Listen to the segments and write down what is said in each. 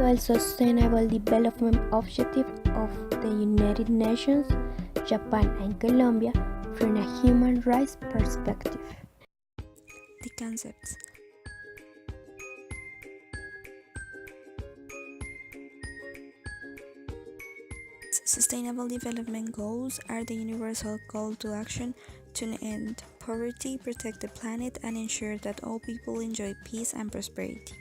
12 Sustainable Development Objectives of the United Nations, Japan and Colombia from a human rights perspective. The concepts. Sustainable Development Goals are the universal call to action to end poverty, protect the planet, and ensure that all people enjoy peace and prosperity.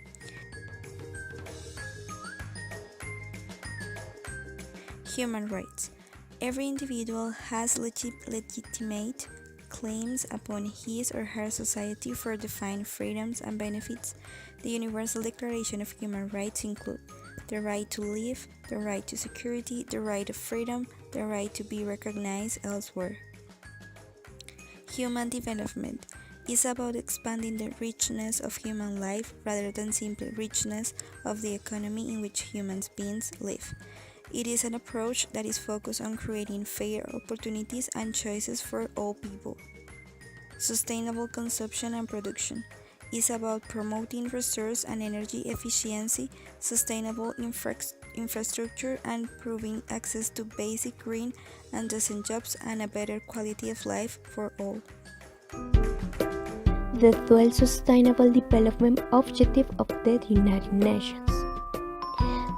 Human rights. Every individual has legitimate claims upon his or her society for defined freedoms and benefits. The Universal Declaration of Human Rights include the right to live, the right to security, the right of freedom, the right to be recognized elsewhere. Human development is about expanding the richness of human life rather than simply richness of the economy in which human beings live. It is an approach that is focused on creating fair opportunities and choices for all people. Sustainable consumption and production is about promoting resource and energy efficiency, sustainable infrastructure, and improving access to basic green and decent jobs and a better quality of life for all. The 12 Sustainable Development Objectives of the United Nations.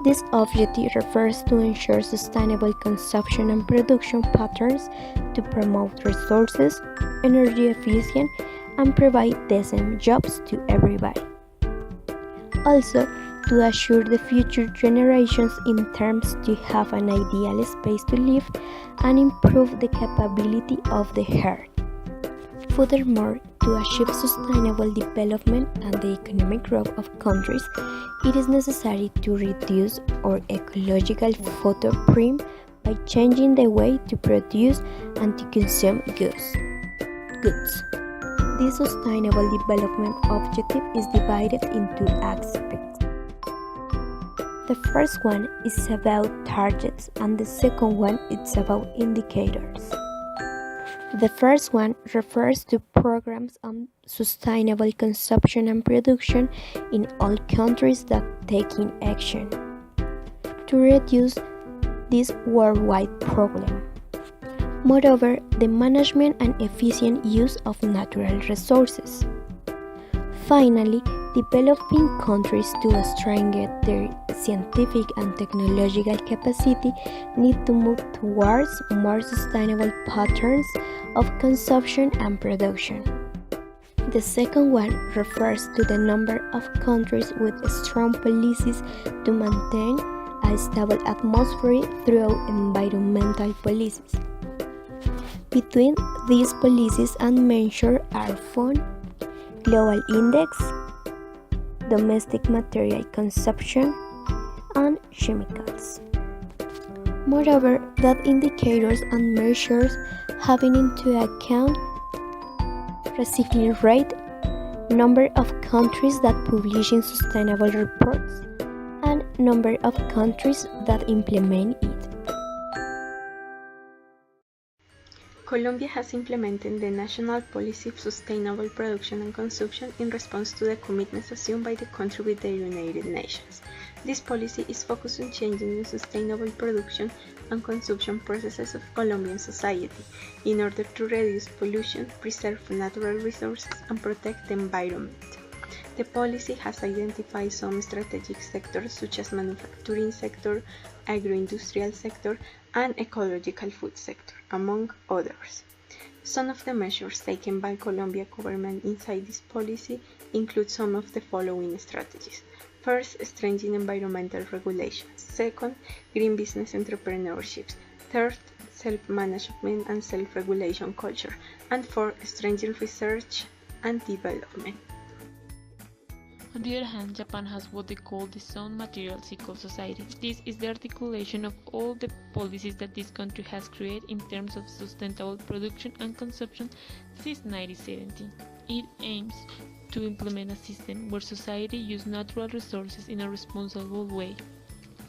This objective refers to ensure sustainable consumption and production patterns to promote resources, energy efficient, and provide decent jobs to everybody. Also, to assure the future generations in terms to have an ideal space to live and improve the capability of the earth. Furthermore, to achieve sustainable development and the economic growth of countries, it is necessary to reduce our ecological footprint by changing the way to produce and to consume goods. This sustainable development objective is divided into aspects. The first one is about targets and the second one is about indicators. The first one refers to programs on sustainable consumption and production in all countries that taking action to reduce this worldwide problem. Moreover, the management and efficient use of natural resources. Finally, developing countries to strengthen their scientific and technological capacity need to move towards more sustainable patterns of consumption and production. The second one refers to the number of countries with strong policies to maintain a stable atmosphere through environmental policies. Between these policies and measures are found Global Index, domestic material consumption, and chemicals. Moreover, that indicators and measures having into account recycling rate, number of countries that publish sustainable reports, and number of countries that implement it. Colombia has implemented the National Policy of Sustainable Production and Consumption in response to the commitments assumed by the country with the United Nations. This policy is focused on changing the sustainable production and consumption processes of Colombian society in order to reduce pollution, preserve natural resources, and protect the environment. The policy has identified some strategic sectors such as manufacturing sector, agro-industrial sector, and ecological food sector, among others. Some of the measures taken by Colombia government inside this policy include some of the following strategies. First, strengthening environmental regulations. Second, green business entrepreneurships. Third, self-management and self-regulation culture. And fourth, strengthening research and development. On the other hand, Japan has what they call the Sound Materials Equal Society. This is the articulation of all the policies that this country has created in terms of sustainable production and consumption since 1970. It aims to implement a system where society uses natural resources in a responsible way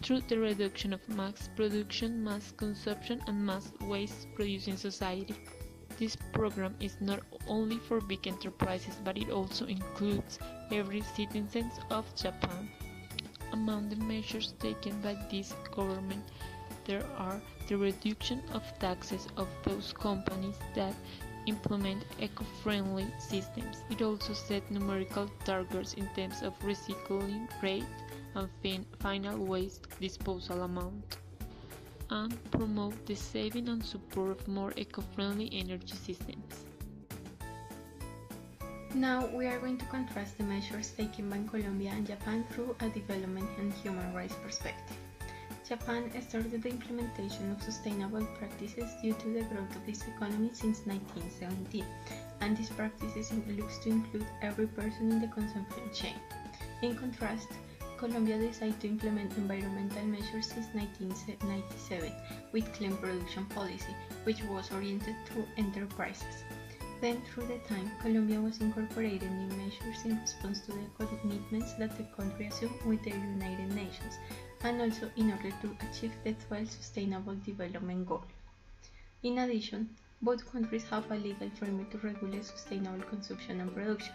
through the reduction of mass production, mass consumption, and mass waste producing society. This program is not only for big enterprises, but it also includes every citizen of Japan. Among the measures taken by this government, there are the reduction of taxes of those companies that implement eco-friendly systems. It also set numerical targets in terms of recycling rate and final waste disposal amount, and promote the saving and support of more eco-friendly energy systems. Now we are going to contrast the measures taken by Colombia and Japan through a development and human rights perspective. Japan started the implementation of sustainable practices due to the growth of its economy since 1917, and these practices looks to include every person in the consumption chain. In contrast, Colombia decided to implement environmental measures since 1997 with clean production policy, which was oriented to enterprises. Then, through the time, Colombia was incorporating new measures in response to the commitments that the country assumed with the United Nations, and also in order to achieve the 12 Sustainable Development Goals. In addition, both countries have a legal framework to regulate sustainable consumption and production.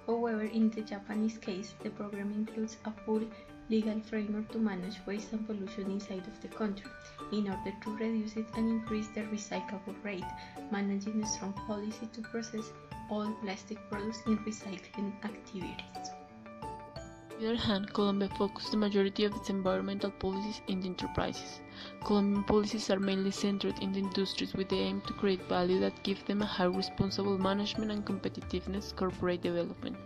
However, in the Japanese case, the program includes a full legal framework to manage waste and pollution inside of the country, in order to reduce it and increase the recyclable rate, managing a strong policy to process all plastic products in recycling activities. On the other hand, Colombia focused the majority of its environmental policies in the enterprises. Colombian policies are mainly centered in the industries with the aim to create value that give them a high responsible management and competitiveness corporate development.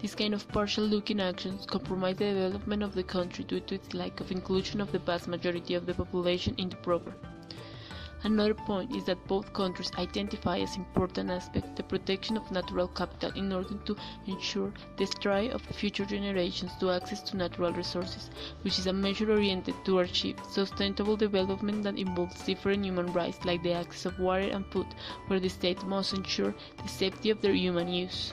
This kind of partial-looking actions compromise the development of the country due to its lack of inclusion of the vast majority of the population in the program. Another point is that both countries identify as important aspect the protection of natural capital in order to ensure the right of future generations to access to natural resources, which is a measure oriented to achieve sustainable development that involves different human rights like the access of water and food, where the state must ensure the safety of their human use.